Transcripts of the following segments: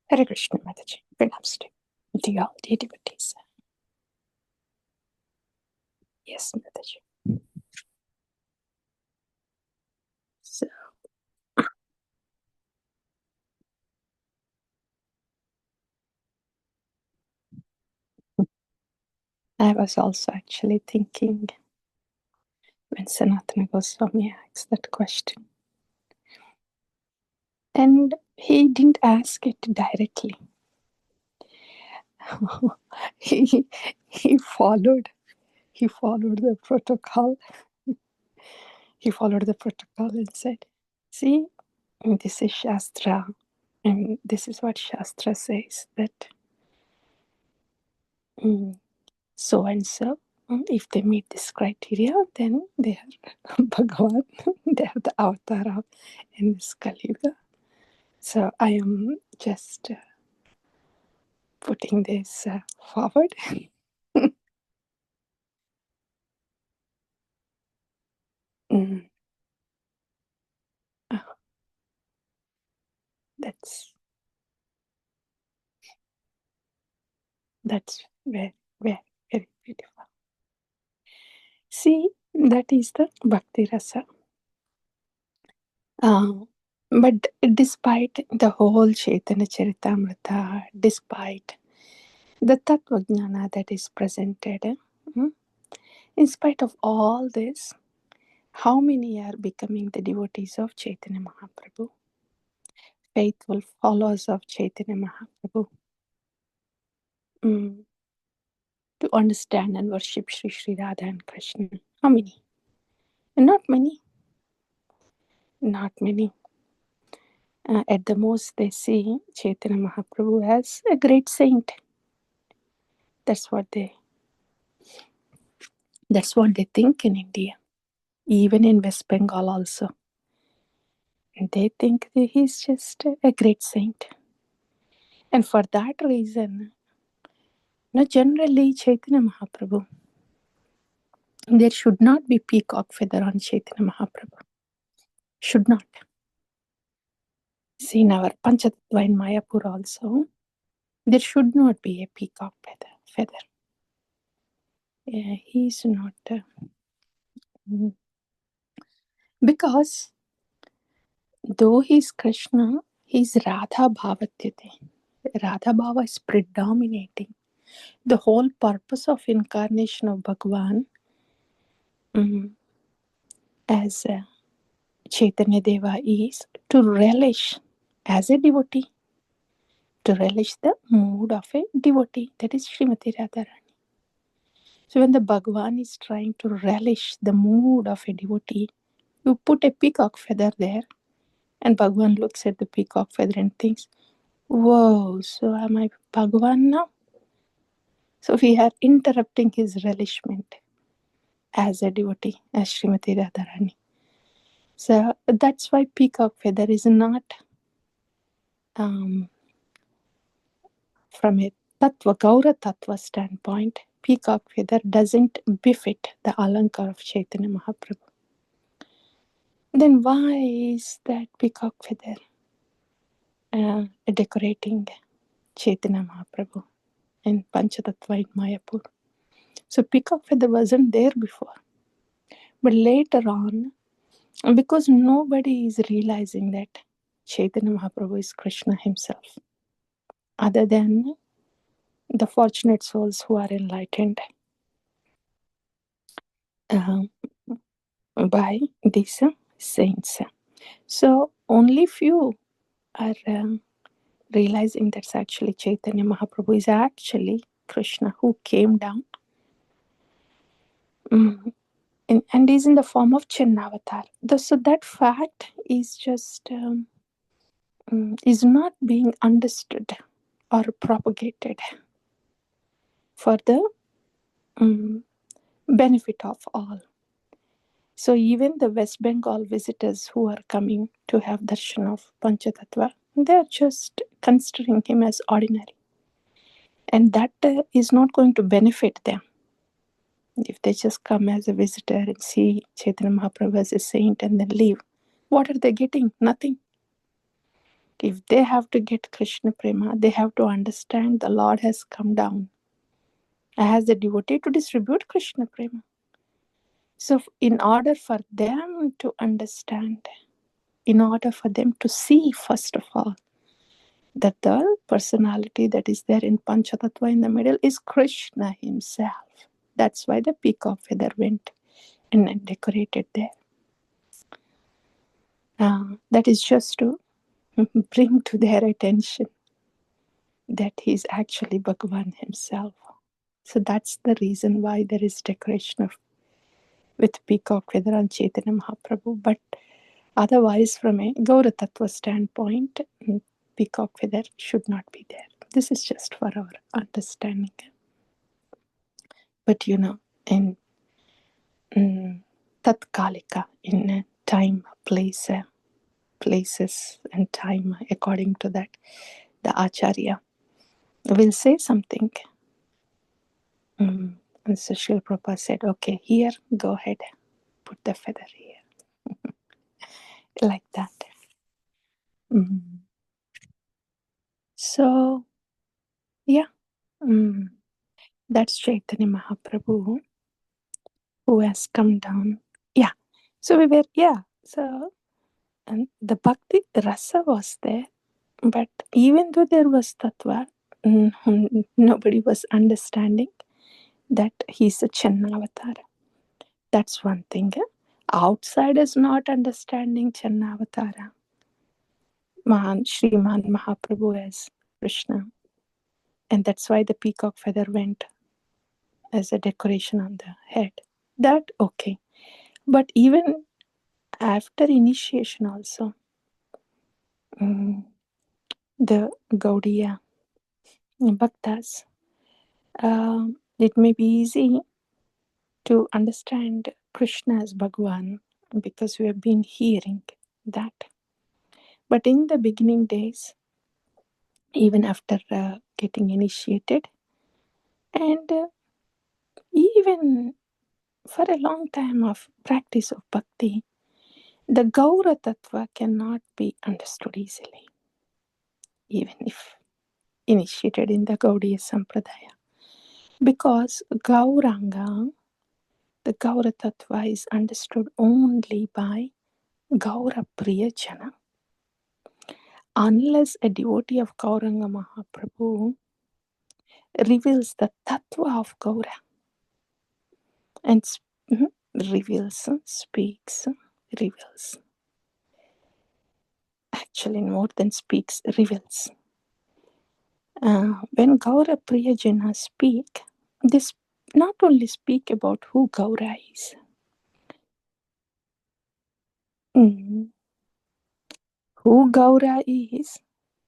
Hare Krishna, Mataji. Namaste. To all the devotees. Yes, Mataji. So, I was also actually thinking when Sanatana Goswami asked that question. And he didn't ask it directly. he followed the protocol. He followed the protocol and said, see, this is Shastra, and this is what Shastra says, that so and so, if they meet this criteria, then they are Bhagavan, they are the avatar of in this Kaliyuga. So I am just putting this forward. Oh, that's very, very, very beautiful. See, that is the Bhakti Rasa. But despite the whole Chaitanya Charitamrita, despite the tattva jnana that is presented, in spite of all this, how many are becoming the devotees of Chaitanya Mahaprabhu? Faithful followers of Chaitanya Mahaprabhu. To understand and worship Sri Sri Radha and Krishna. How many? Not many. Not many. At the most, they see Chaitanya Mahaprabhu as a great saint. That's what they think in India. Even in West Bengal also. They think that he's just a great saint. And for that reason, generally Chaitanya Mahaprabhu, there should not be peacock feather on Chaitanya Mahaprabhu. Should not. See, in our Panchatattva in Mayapur also, there should not be a peacock feather. He's not. Because though he's Krishna, he's Radha Bhavatyate. Radha Bhava is predominating. The whole purpose of incarnation of Bhagavan as Chaitanya Deva is to relish as a devotee, to relish the mood of a devotee, that is Srimati Radharani. So when the Bhagavan is trying to relish the mood of a devotee, you put a peacock feather there, and Bhagavan looks at the peacock feather and thinks, whoa, so am I Bhagavan now? So we are interrupting his relishment as a devotee, as Srimati Radharani. So that's why peacock feather is not from a tattva, Gaura tattva standpoint, peacock feather doesn't befit the alankar of Chaitanya Mahaprabhu. Then why is that peacock feather decorating Chaitanya Mahaprabhu in Panchatattva in Mayapur? So peacock feather wasn't there before. But later on, because nobody is realizing that Chaitanya Mahaprabhu is Krishna himself, other than the fortunate souls who are enlightened by these saints. So only few are realizing that's actually Chaitanya Mahaprabhu is actually Krishna who came down and is in the form of Channavatar. So that fact is just is not being understood or propagated for the benefit of all. So even the West Bengal visitors who are coming to have darshan of Panchatattva, they are just considering him as ordinary. And that is not going to benefit them. If they just come as a visitor and see Chaitanya Mahaprabhu as a saint and then leave, what are they getting? Nothing. If they have to get Krishna Prema, they have to understand the Lord has come down as a devotee to distribute Krishna Prema. So in order for them to understand, in order for them to see, first of all, that the personality that is there in Panchatattva in the middle is Krishna himself. That's why the peacock feather went and decorated there. That is just to bring to their attention that he is actually Bhagavan himself. So that's the reason why there is decoration of with peacock feather on Chaitanya Mahaprabhu. But otherwise, from a Gaura Tattva standpoint, peacock feather should not be there. This is just for our understanding. But in Tatkalika, in time, place, places and time, according to that, the Acharya will say something. And so Srila Prabhupada said, okay, here, go ahead, put the feather here. Like that. So, yeah, that's Chaitanya Mahaprabhu who has come down. Yeah, so we were, so and the Bhakti Rasa was there, but even though there was Tattva, nobody was understanding that he's a Channavatara. That's one thing. Outsiders not understanding Channavatara. Sriman Mahaprabhu as Krishna. And that's why the peacock feather went as a decoration on the head. That okay. But even after initiation also, the Gaudiya Bhaktas, it may be easy to understand Krishna as Bhagavan because we have been hearing that. But in the beginning days, even after getting initiated, and even for a long time of practice of bhakti, the Gaura Tattva cannot be understood easily, even if initiated in the Gaudiya Sampradaya. Because Gauranga, the Gaura Tattva is understood only by Gauraprijana. Unless a devotee of Gauranga Mahaprabhu reveals the tattva of Gaura and reveals, speaks, reveals. Actually, more than speaks, reveals. When Gauraprijana speak, they not only speak about who Gaura is. Who Gaura is,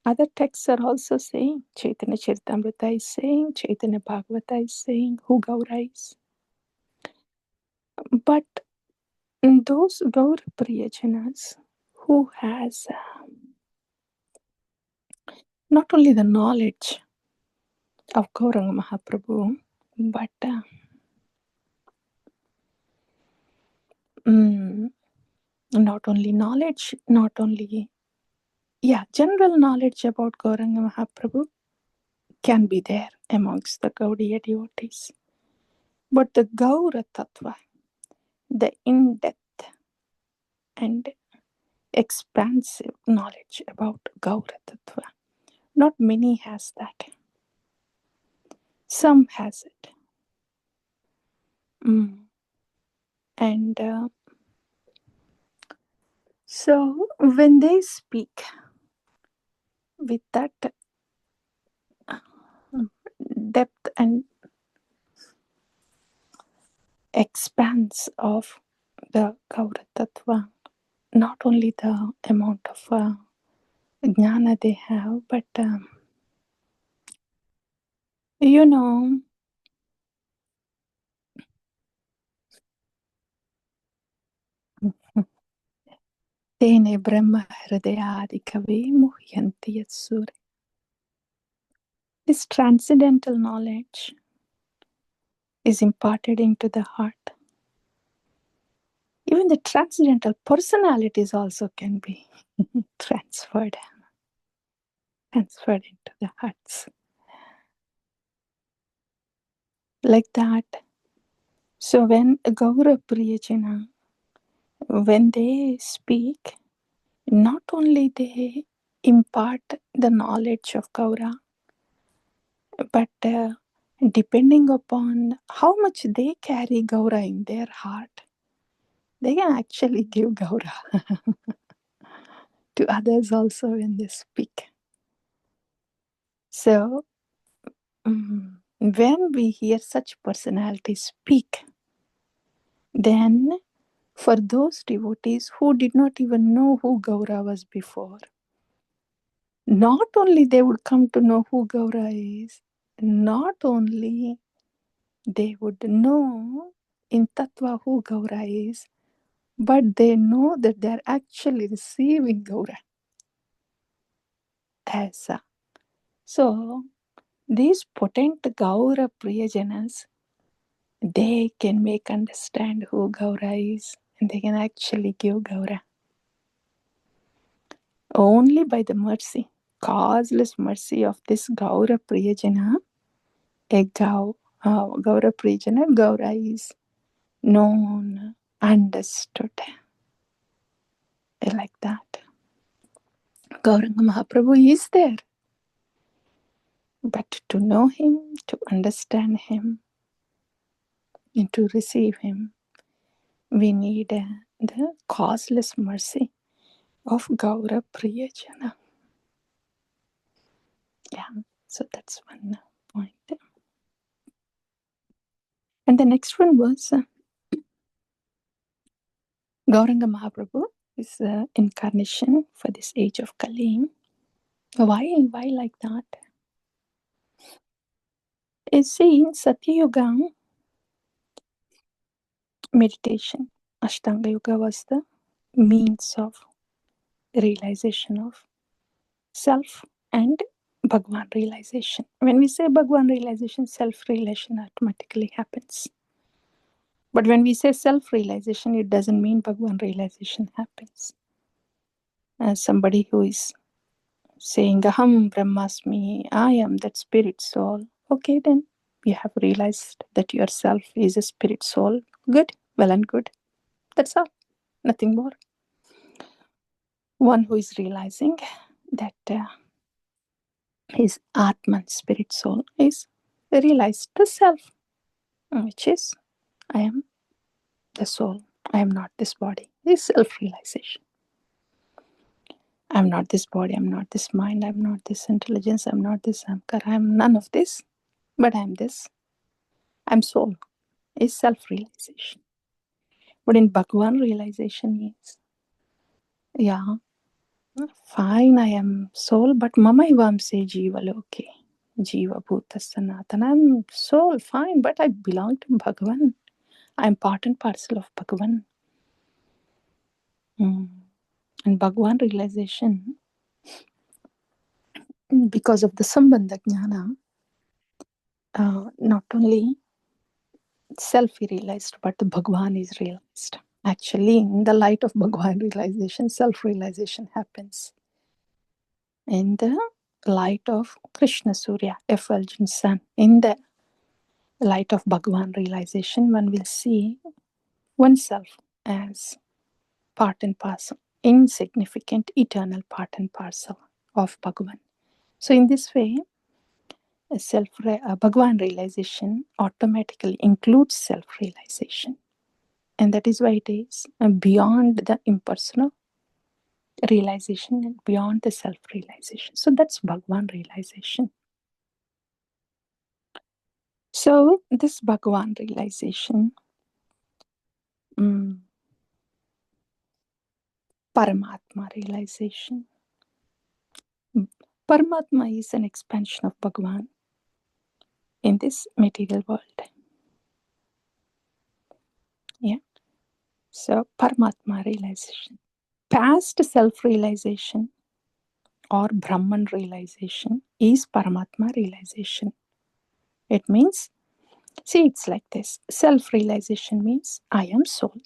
other texts are also saying, Chaitanya Charitamrita is saying, Chaitanya Bhagavata is saying who Gaura is. But those Gaurapriyajanas who has not only the knowledge of Gauranga Mahaprabhu, but not only knowledge, general knowledge about Gauranga Mahaprabhu can be there amongst the Gaudiya devotees. But the Gaura Tattva, the in-depth and expansive knowledge about Gaura Tattva, not many has that. Some has it. And so when they speak with that depth and expanse of the Gaura Tattva, not only the amount of jnana they have, but Tene Brahma Hridayadi Kavi Muhyanti Yatsure. This transcendental knowledge is imparted into the heart. Even the transcendental personalities also can be transferred. transferred into the hearts. Like that. So when Gauraprijana, when they speak, not only they impart the knowledge of Gaura, but depending upon how much they carry Gaura in their heart, they can actually give Gaura to others also when they speak. So, when we hear such personalities speak, then for those devotees who did not even know who Gaura was before, not only they would come to know who Gaura is, not only they would know in tattva who Gaura is, but they know that they are actually receiving Gaura as a. So, these potent Gaura Priyajanas, they can make understand who Gaura is and they can actually give Gaura. Only by the mercy, causeless mercy of this Gaura Priyajana, a Gaura Priyajana, Gaura is known, understood, like that. Gauranga Mahaprabhu is there, but to know him, to understand him, and to receive him, we need the causeless mercy of Gaura Priyajana. Yeah, so that's one point. And the next one was Gauranga Mahaprabhu is incarnation for this age of Kali. Why like that? You see, in Satya Yuga, meditation, Ashtanga Yoga was the means of realization of self and Bhagavan realization. When we say Bhagavan realization, self realization automatically happens. But when we say self realization, it doesn't mean Bhagavan realization happens. As somebody who is saying Aham Brahmasmi, I am that spirit soul. Okay, then you have realized that yourself is a spirit soul. Good, well and good. That's all, nothing more. One who is realizing that his Atman, spirit soul, is realized the self, which is I am the soul. I am not this body. This self-realization. I'm not this body. I'm not this mind. I'm not this intelligence. I'm not this Samkar. I'm none of this, but I'm this. I'm soul. Is self-realization. But in Bhagavan realization is, yeah, fine, I am soul, but Mamaivam se Jiva Loke. Jiva Bhuta Sanatana. I'm soul, fine, but I belong to Bhagavan. I'm part and parcel of Bhagavan. And Bhagavan realization, because of the Sambandha Jnana, not only self is realized, but the Bhagavan is realized. Actually, in the light of Bhagavan realization, self-realization happens. In the light of Krishna Surya, effulgent sun, in the light of Bhagavan realization, one will see oneself as part and parcel, insignificant, eternal part and parcel of Bhagavan. So in this way, Bhagavan realization automatically includes self-realization. And that is why it is beyond the impersonal realization and beyond the self-realization. So that's Bhagavan realization. So this Bhagavan realization, Paramatma-realization. Paramatma is an expansion of Bhagavan in this material world. Yeah. So Paramatma realization. Past self-realization or Brahman realization is Paramatma realization. It means, see, it's like this. Self-realization means I am soul,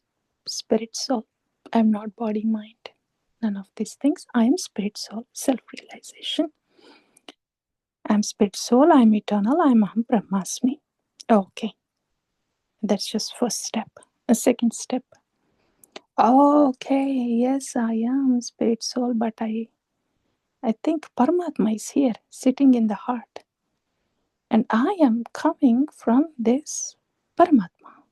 spirit soul. I am not body, mind. None of these things. I am spirit soul, self-realization. I'm spirit soul, I'm eternal, I'm Aham Brahmasmi. Okay, that's just first step. A second step. Okay, yes, I am spirit soul, but I think Paramatma is here, sitting in the heart. And I am coming from this Paramatma,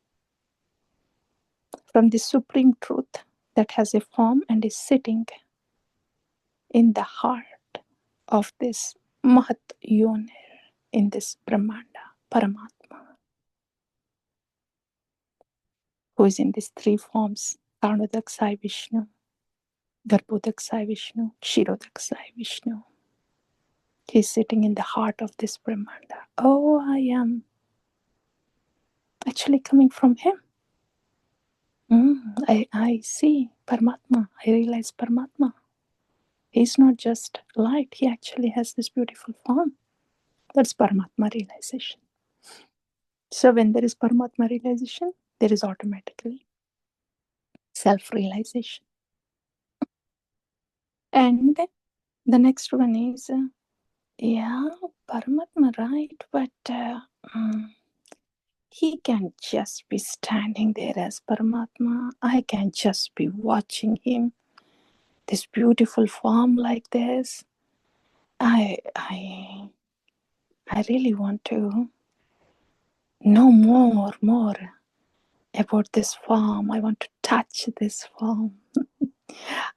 from the supreme truth that has a form and is sitting in the heart of this Mahat Yonir, in this Brahmanda, Paramatma, who is in these three forms: Karnodak Sai Vishnu, Garbhodak Sai Vishnu, Kshirodak Sai Vishnu. He is sitting in the heart of this Brahmanda. Oh, I am actually coming from him. I see Paramatma. I realize Paramatma. He's not just light. He actually has this beautiful form. That's Paramatma-realization. So when there is Paramatma-realization, there is automatically self-realization. And the next one is, Paramatma, right? But he can just be standing there as Paramatma. I can just be watching him, this beautiful form like this. I really want to know more about this form. I want to touch this form.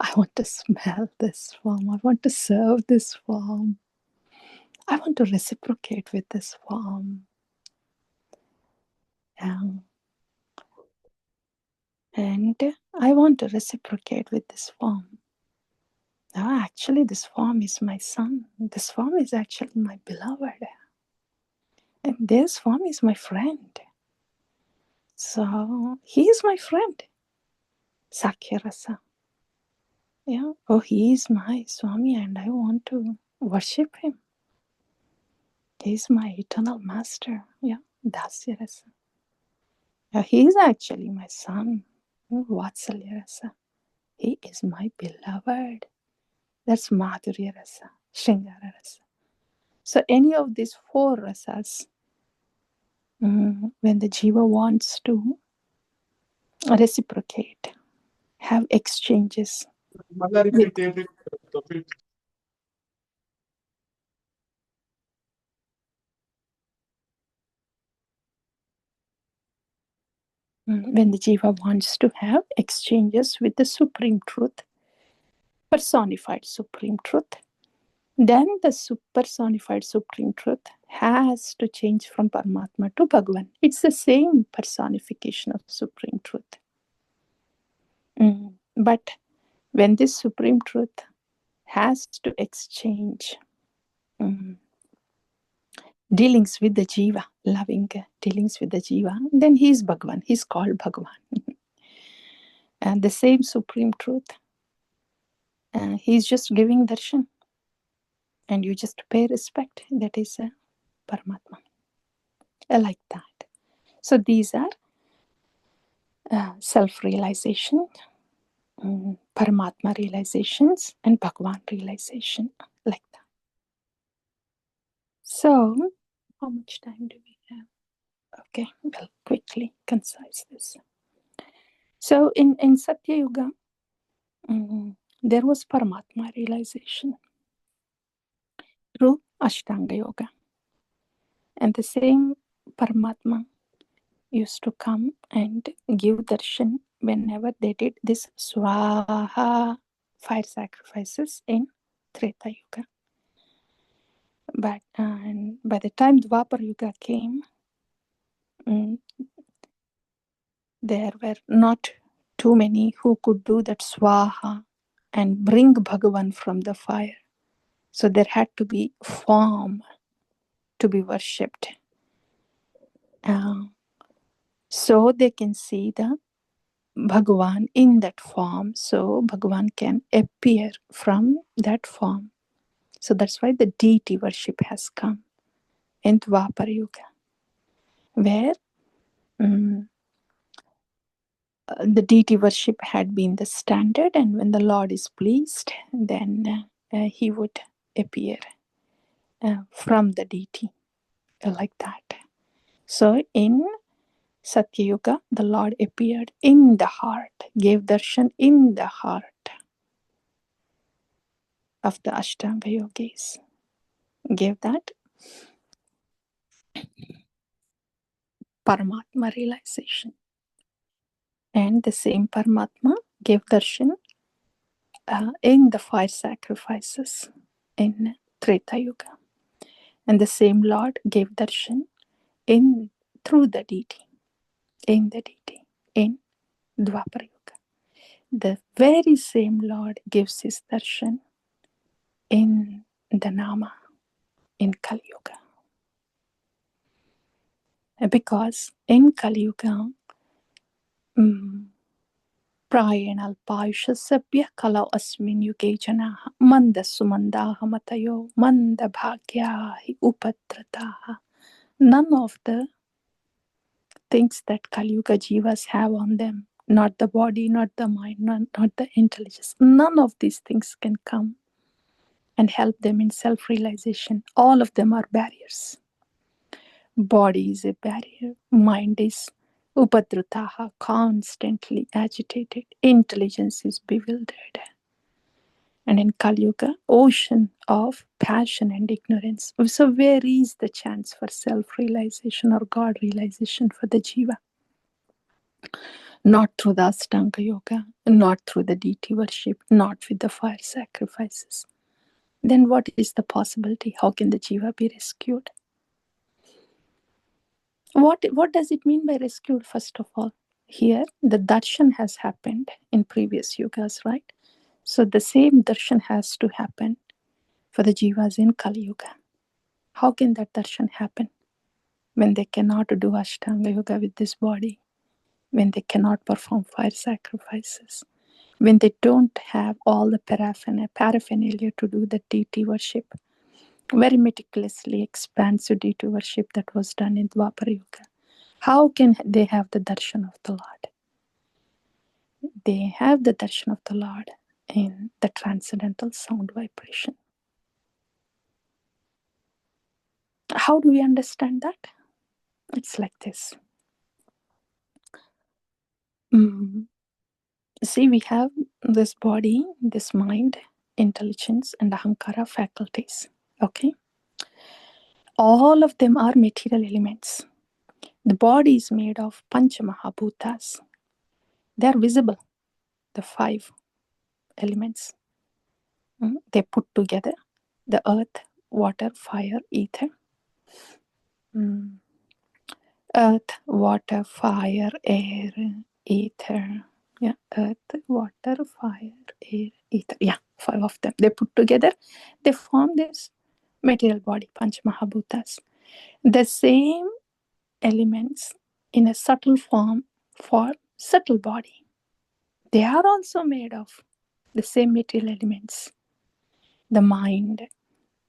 I want to smell this form. I want to serve this form. I want to reciprocate with this form. And I want to reciprocate with this form. Actually, this form is my son. This form is actually my beloved. And this form is my friend. So he is my friend. Sakya Rasa. Yeah. Oh, he is my Swami and I want to worship him. He is my eternal master. Yeah. Dasya Rasa. Yeah, he is actually my son. Vatsalya Rasa. He is my beloved. That's Madhurya Rasa. Shringara Rasa. So any of these four rasas, when the jiva wants to reciprocate, have exchanges with, when the jiva wants to have exchanges with the supreme truth, personified supreme truth, then the personified supreme truth has to change from Paramatma to Bhagavan. It's the same personification of supreme truth. But when this supreme truth has to exchange dealings with the jiva, loving dealings with the jiva, then he is Bhagavan. He's called Bhagavan. And the same supreme truth, he's just giving darshan. And you just pay respect. That is Paramatma. Like that. So these are self-realization, Paramatma realizations, and Bhagavan realization. Like that. So, how much time do we have? Okay, we'll quickly concise this. So in Satya Yuga, there was Paramatma realization through Ashtanga Yoga. And the same Paramatma used to come and give darshan whenever they did this Swaha fire sacrifices in Treta Yuga. But by the time Dwapar Yuga came, there were not too many who could do that Swaha and bring Bhagavan from the fire. So there had to be form to be worshipped. So they can see the Bhagavan in that form. So Bhagavan can appear from that form. So that's why the deity worship has come in Dwapar Yuga, where the deity worship had been the standard, and when the Lord is pleased, then he would appear from the deity, like that. So in Satya Yuga, the Lord appeared in the heart, gave darshan in the heart of the Ashtanga yogis, gave that Paramatma-realization. And the same Paramatma gave darshan in the fire sacrifices in Treta Yuga. And the same Lord gave darshan in through the deity, in the deity, in Dwapara Yuga. The very same Lord gives his darshan in the Nama in Kaliyuga. Because in Kaliyuga, प्रायेण अल्पायुषस्यभ्य कलौ अस्मिन् युगे जनाः मन्दसुमन्दाः मतयो mandabhagya hi upadrataः. None of the things that Kaliyuga jivas have on them, not the body, not the mind, not the intelligence, none of these things can come and help them in self-realization. All of them are barriers. Body is a barrier, mind is upadrutaha, constantly agitated, intelligence is bewildered. And in Kali Yuga, ocean of passion and ignorance. So where is the chance for self-realization or God-realization for the jiva? Not through the Astanga Yoga, not through the deity worship, not with the fire sacrifices. Then what is the possibility? How can the jiva be rescued? What does it mean by rescued, first of all? Here, the darshan has happened in previous yugas, right? So the same darshan has to happen for the jivas in Kali Yuga. How can that darshan happen when they cannot do Ashtanga Yoga with this body, when they cannot perform fire sacrifices, when they don't have all the paraphernalia to do the deity worship, very meticulously expansive deity worship that was done in Dwapara Yuga? How can they have the darshan of the Lord? They have the darshan of the Lord in the transcendental sound vibration. How do we understand that? It's like this. See, we have this body, this mind, intelligence, and ahankara faculties. Okay? All of them are material elements. The body is made of pancha mahabhutas. They are visible, the 5 elements. They put together the earth, water, fire, ether. Earth, water, fire, air, ether. Yeah, earth, water, fire, air, ether. Yeah, 5 of them. They put together, they form this material body, Panch Mahabhutas. The same elements in a subtle form for subtle body. They are also made of the same material elements. The mind,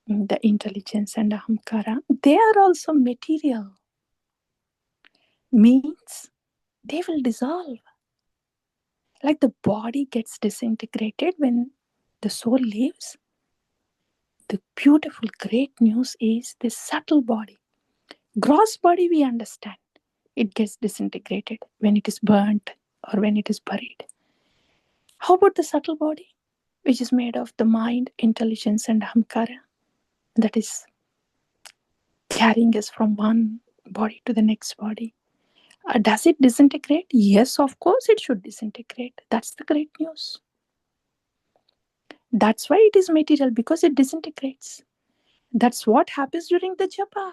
the intelligence, and ahamkara, they are also material. Means they will dissolve. Like the body gets disintegrated when the soul leaves. The beautiful, great news is the subtle body. Gross body, we understand. It gets disintegrated when it is burnt or when it is buried. How about the subtle body, which is made of the mind, intelligence, and ahamkara, that is carrying us from one body to the next body? Does it disintegrate? Yes, of course it should disintegrate. That's the great news. That's why it is material, because it disintegrates. That's what happens during the japa.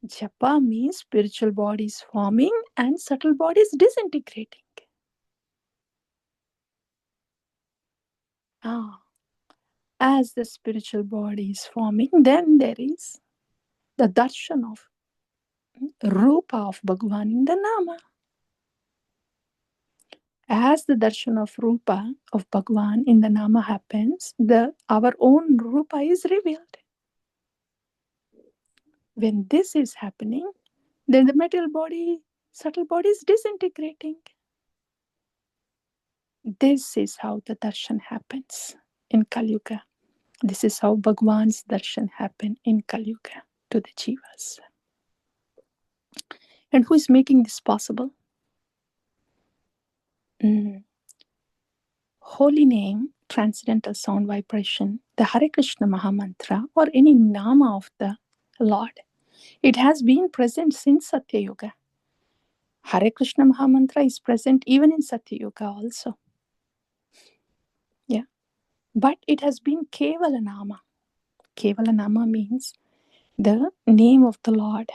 Japa means spiritual bodies forming and subtle bodies disintegrating. As the spiritual body is forming, then there is the darshan of Rupa of Bhagavan in the Nama. As the darshan of Rupa of Bhagavan in the Nama happens, our own Rupa is revealed. When this is happening, then the material body, subtle body is disintegrating. This is how the darshan happens in Kaliyuga. This is how Bhagavan's darshan happened in Kaliyuga to the jivas. And who is making this possible? Holy name, transcendental sound vibration, the Hare Krishna Mahamantra, or any Nama of the Lord. It has been present since Satya Yuga. Hare Krishna Mahamantra is present even in Satya Yuga also. Yeah. But it has been kevala-nama. Kevala-nama means the name of the Lord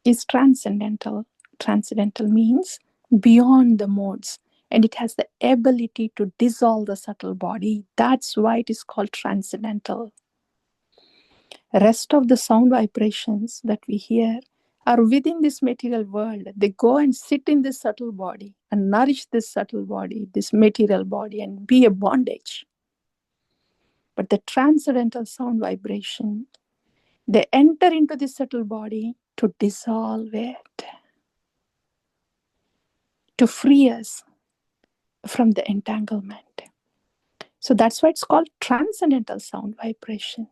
is transcendental. Transcendental means beyond the modes, and it has the ability to dissolve the subtle body. That's why it is called transcendental. Rest of the sound vibrations that we hear are within this material world. They go and sit in this subtle body and nourish this subtle body, this material body, and be a bondage. But the transcendental sound vibration, they enter into this subtle body to dissolve it, to free us from the entanglement. So that's why it's called transcendental sound vibration,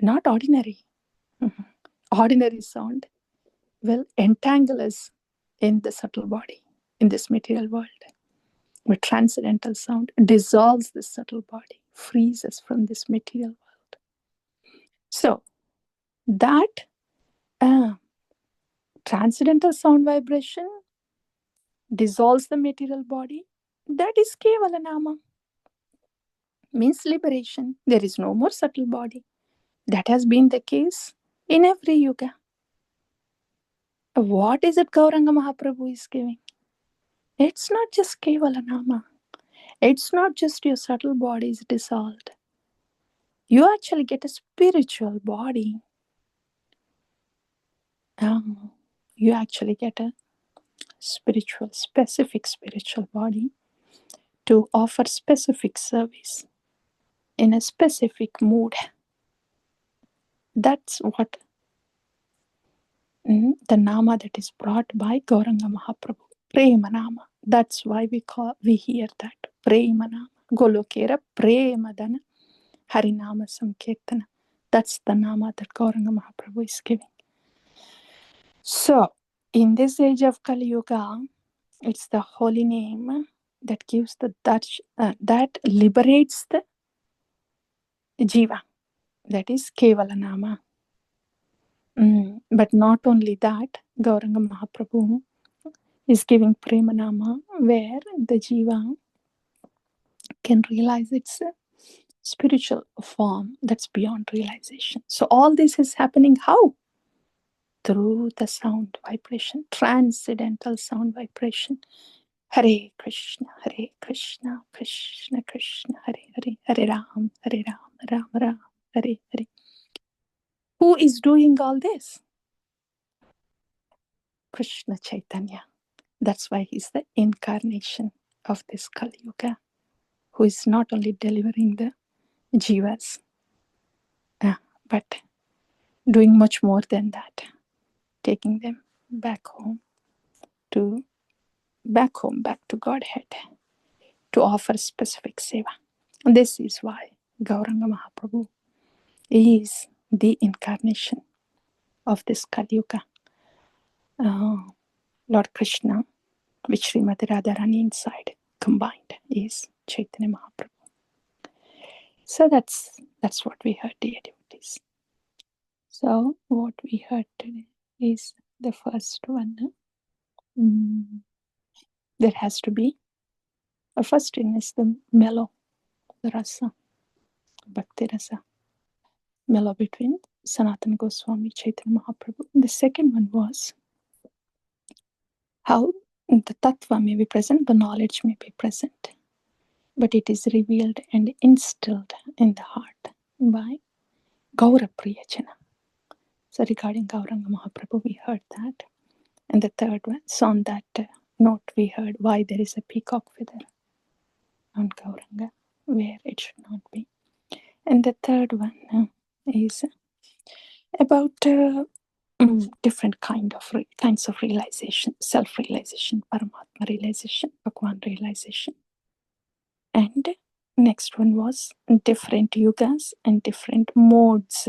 not ordinary. Ordinary sound will entangle us in the subtle body, in this material world. But transcendental sound dissolves the subtle body, frees us from this material world. So that transcendental sound vibration dissolves the material body. That is kevala-nama, means liberation. There is no more subtle body. That has been the case in every yuga. What is it Gauranga Mahaprabhu is giving? It's not just kevala-nama. It's not just your subtle body is dissolved. You actually get a spiritual body. You actually get a specific spiritual body to offer specific service in a specific mood. That's what the nama that is brought by Gauranga Mahaprabhu. Prema-nama. That's why we hear that. Prema-nama. Golokera Premadana Harinama Sankirtana. That's the nama that Gauranga Mahaprabhu is giving. So, in this age of Kaliyuga, it's the holy name that gives that liberates the jiva. That is kevala-nama. But not only that, Gauranga Mahaprabhu is giving Prema-nama where the jiva can realize its spiritual form that's beyond realization. So all this is happening how? Through the sound vibration, transcendental sound vibration. Hare Krishna, Krishna Krishna, Hare Ram, Ram Ram, Hare Hare. Who is doing all this? Krishna Chaitanya. That's why he's the incarnation of this Kaliyuga, who is not only delivering the jivas, but doing much more than that, taking them back home, back to Godhead, to offer specific seva. And this is why Gauranga Mahaprabhu is the incarnation of this Kaliyuga. Lord Krishna, with Srimati Radharani inside, combined, is Chaitanya Mahaprabhu. So that's what we heard, dear devotees. So what we heard today is the first one. There has to be a first thing is the mellow, the rasa, bhakti rasa, mellow between Sanatana Goswami, Chaitanya Mahaprabhu. The second one was how the tattva may be present, the knowledge may be present, but it is revealed and instilled in the heart by Gauraprijana. So regarding Gauranga Mahaprabhu, we heard that. And the third one, so on that note, we heard why there is a peacock feather on Gauranga, where it should not be. And the third one is about different kinds of realization, self-realization, Paramatma-realization, Bhagavan-realization. And Next one was different yugas and different modes,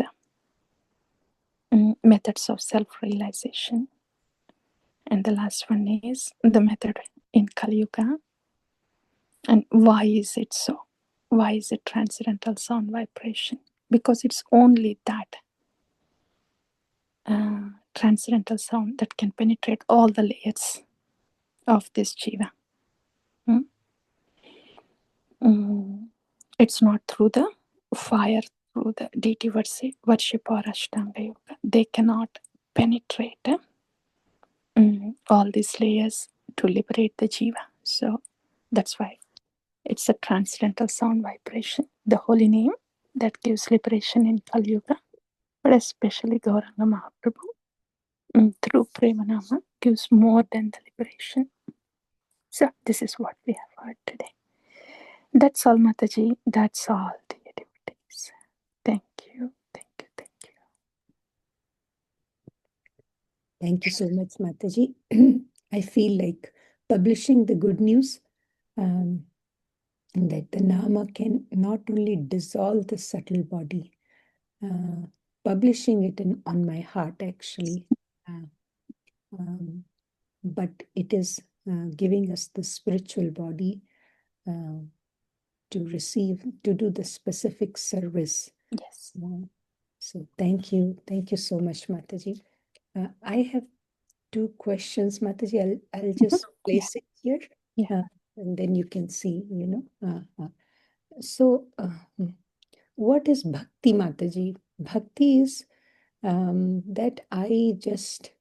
methods of self-realization. And the last one is the method in Kaliyuga. And why is it so? Why is it transcendental sound vibration? Because it's only that transcendental sound that can penetrate all the layers of this jiva. It's not through the fire, through the deity worship or Ashtanga Yoga. They cannot penetrate all these layers to liberate the jiva. So that's why it's a transcendental sound vibration, the holy name that gives liberation in Kaliyuga, but especially Gauranga Mahaprabhu through Prema-nama gives more than the liberation. So this is what we have heard today. That's all, Mataji. That's all, dear devotees. Thank you, thank you, thank you. Thank you so much, Mataji. I feel like publishing the good news that the Nama can not only dissolve the subtle body, publishing it on my heart actually, but it is giving us the spiritual body to receive, to do the specific service. Yes. So thank you so much, Mataji. I have two questions, Mataji. I'll just place it here, and then you can see, So, what is bhakti, Mataji? Bhakti is that I just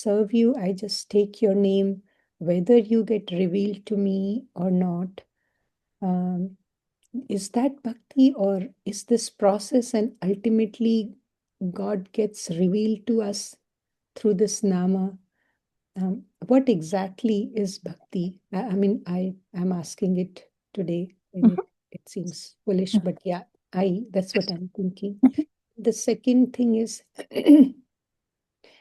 serve you. I just take your name, whether you get revealed to me or not. Is that bhakti, or is this process and ultimately God gets revealed to us through this nama? What exactly is bhakti? I mean, I am asking it today, and it seems foolish, but yeah, that's what I'm thinking. The second thing is,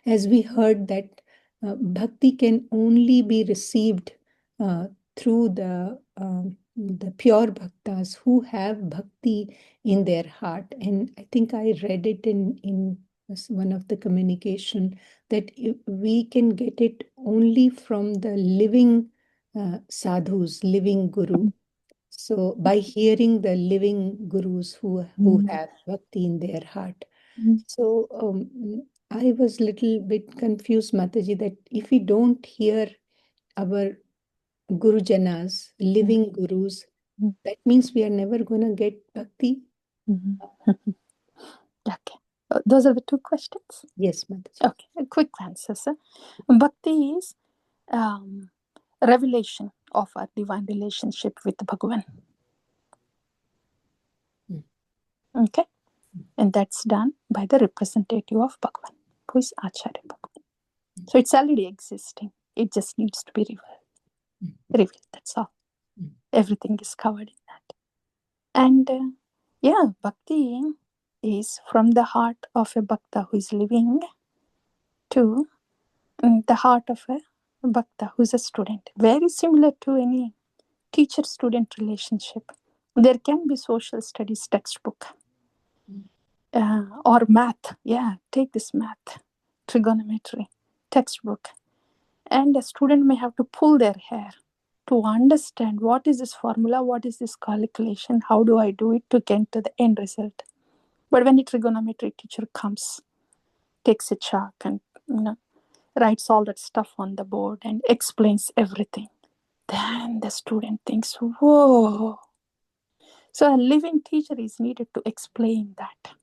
as we heard that bhakti can only be received through the pure bhaktas who have bhakti in their heart. And I think I read it in one of the communication that we can get it only from the living sadhus, living guru. So by hearing the living gurus who have bhakti in their heart. So I was little bit confused, Mataji, that if we don't hear our Gurujanas, living gurus, that means we are never going to get bhakti. Okay. Those are the two questions? Yes, Mataji. Okay, a quick answer, sir. Bhakti is revelation of our divine relationship with Bhagavan. Okay? And that's done by the representative of Bhagavan, who is Acharya Bhagavan. So it's already existing. It just needs to be revealed. That's all. Everything is covered in that. And bhakti is from the heart of a bhakta who is living to the heart of a bhakta who is a student. Very similar to any teacher-student relationship. There can be social studies textbook or math. Yeah, take this math, trigonometry textbook. And a student may have to pull their hair to understand what is this formula, what is this calculation, how do I do it to get to the end result. But when the trigonometry teacher comes, takes a chalk and writes all that stuff on the board and explains everything, then the student thinks, whoa. So a living teacher is needed to explain that.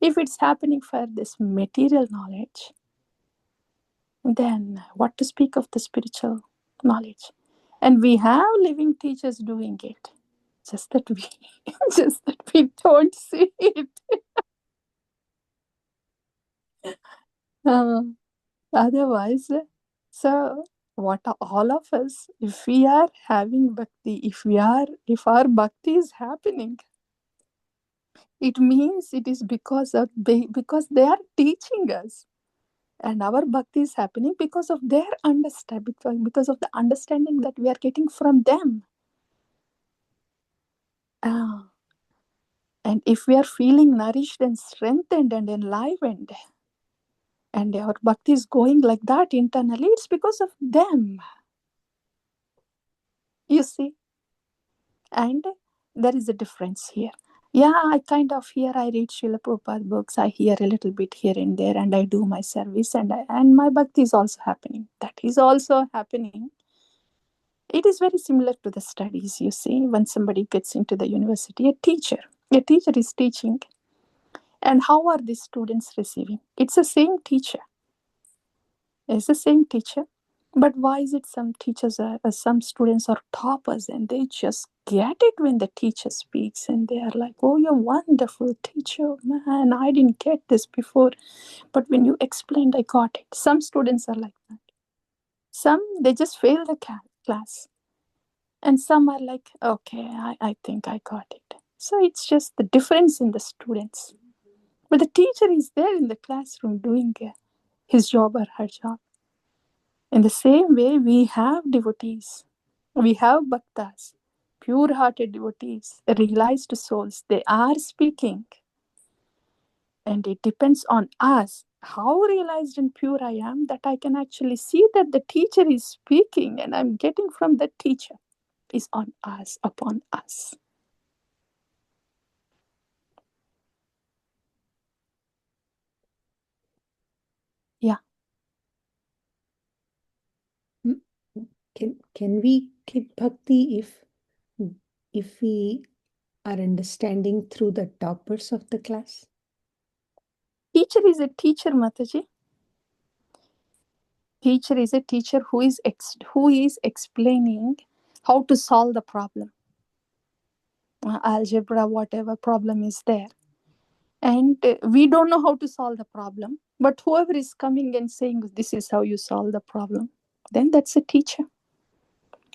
If it's happening for this material knowledge, then what to speak of the spiritual knowledge? And we have living teachers doing it. Just that we don't see it. Otherwise, so what are all of us, if we are having bhakti, if our bhakti is happening, it means it is because they are teaching us. And our bhakti is happening because of their understanding, because of the understanding that we are getting from them. And if we are feeling nourished and strengthened and enlivened, and our bhakti is going like that internally, it's because of them. You see? And there is a difference here. Yeah, I kind of hear, I read Srila Prabhupada books, I hear a little bit here and there, and I do my service, and my bhakti is also happening. That is also happening. It is very similar to the studies, you see. When somebody gets into the university, a teacher is teaching. And how are these students receiving? It's the same teacher. It's the same teacher. But why is it some teachers are, some students are toppers and they just get it when the teacher speaks and they are like, oh, you're a wonderful teacher, man. I didn't get this before. But when you explained, I got it. Some students are like that. Some, they just fail the class. And some are like, okay, I think I got it. So it's just the difference in the students. But the teacher is there in the classroom doing his job or her job. In the same way, we have devotees, we have bhaktas, pure hearted devotees, realized souls. They are speaking. And it depends on us how realized and pure I am, that I can actually see that the teacher is speaking and I'm getting from the teacher. Is on us, upon us. Yeah. Can we give bhakti if we are understanding through the toppers of the class? Teacher is a teacher, Mataji. Teacher is a teacher who is explaining how to solve the problem. Algebra, whatever problem is there. And we don't know how to solve the problem. But whoever is coming and saying, this is how you solve the problem, then that's a teacher.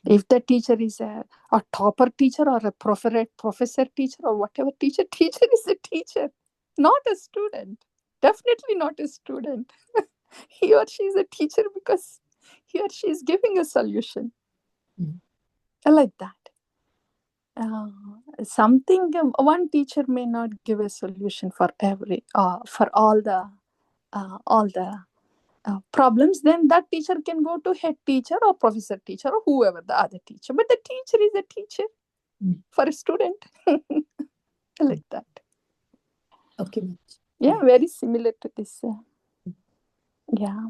If the teacher is a topper teacher or a professor teacher or whatever teacher is a teacher, not a student. Definitely not a student. He or she is a teacher because he or she is giving a solution. Like that. Something, one teacher may not give a solution for for all the problems. Then that teacher can go to head teacher or professor teacher or whoever the other teacher. But the teacher is a teacher for a student. Like that. Okay. Yeah, very similar to this. Yeah.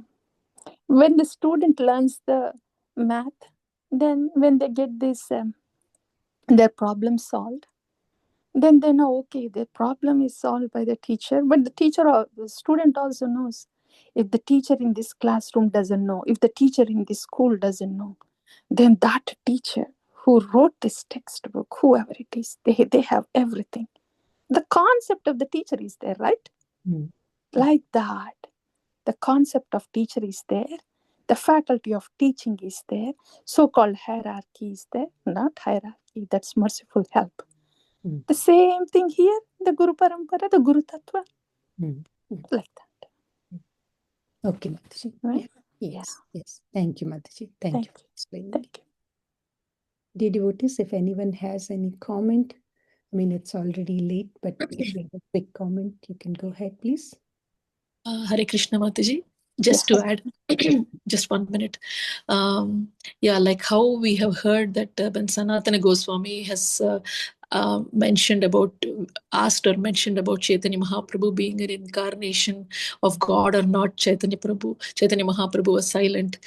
When the student learns the math, then when they get this, their problem solved, then they know, okay, the problem is solved by the teacher. But the teacher or the student also knows, if the teacher in this classroom doesn't know, if the teacher in this school doesn't know, then that teacher who wrote this textbook, whoever it is, they have everything. The concept of the teacher is there, right? Like that. The concept of teacher is there. The faculty of teaching is there. So-called hierarchy is there. Not hierarchy, that's merciful help. The same thing here, the Guru Parampara, the Guru Tattva. Like that. Okay, Mataji. Right? Yes. Thank you, Mataji. Thank you for explaining. Thank you. Dear devotees, if anyone has any comment, I mean, it's already late, but if you have a quick comment, you can go ahead, please. Hare Krishna Mataji. Just to add, just 1 minute. Yeah, like how we have heard that when Sanatana Goswami has asked or mentioned about Chaitanya Mahaprabhu being an incarnation of God or not, Chaitanya Mahaprabhu was silent.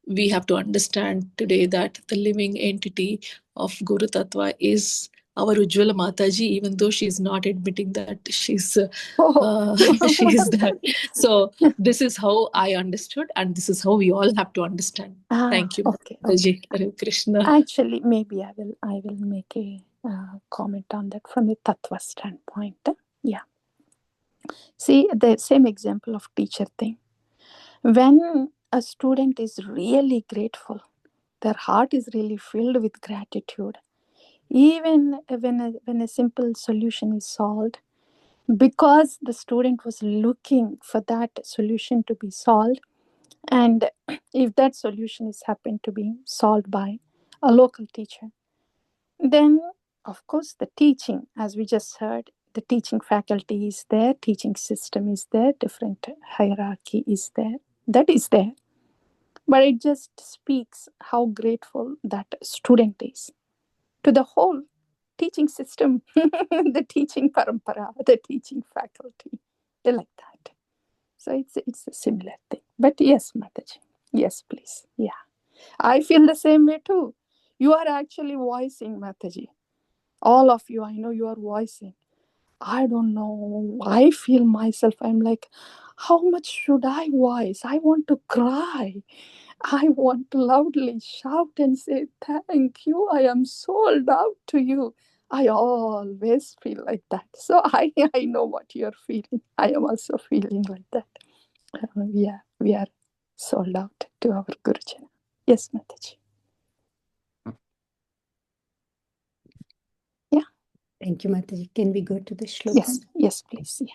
We have to understand today that the living entity of Guru Tattva is our Ujjvala Mataji, even though she's not admitting that she's she is that. So this is how I understood, and this is how we all have to understand. Thank you, Mataji. Hare Krishna. Actually, maybe I will make a comment on that from a tattva standpoint. Yeah. See, the same example of teacher thing. When a student is really grateful, their heart is really filled with gratitude. Even when a simple solution is solved, because the student was looking for that solution to be solved, and if that solution is happened to be solved by a local teacher, then of course, the teaching, as we just heard, the teaching faculty is there, teaching system is there, different hierarchy is there. That is there. But it just speaks how grateful that student is to the whole teaching system, the teaching parampara, the teaching faculty. They like that. So it's a similar thing. But yes, Mataji. Yes, please. Yeah. I feel the same way too. You are actually voicing, Mataji. All of you, I know you are voicing. I don't know. I feel myself, I'm like, how much should I voice? I want to cry. I want to loudly shout and say, thank you. I am sold out to you. I always feel like that. So I know what you're feeling. I am also feeling like that. We are sold out to our Gurujana. Yes, Mataji. Yeah. Thank you, Mataji. Can we go to the shloka? Yes, please. Yeah.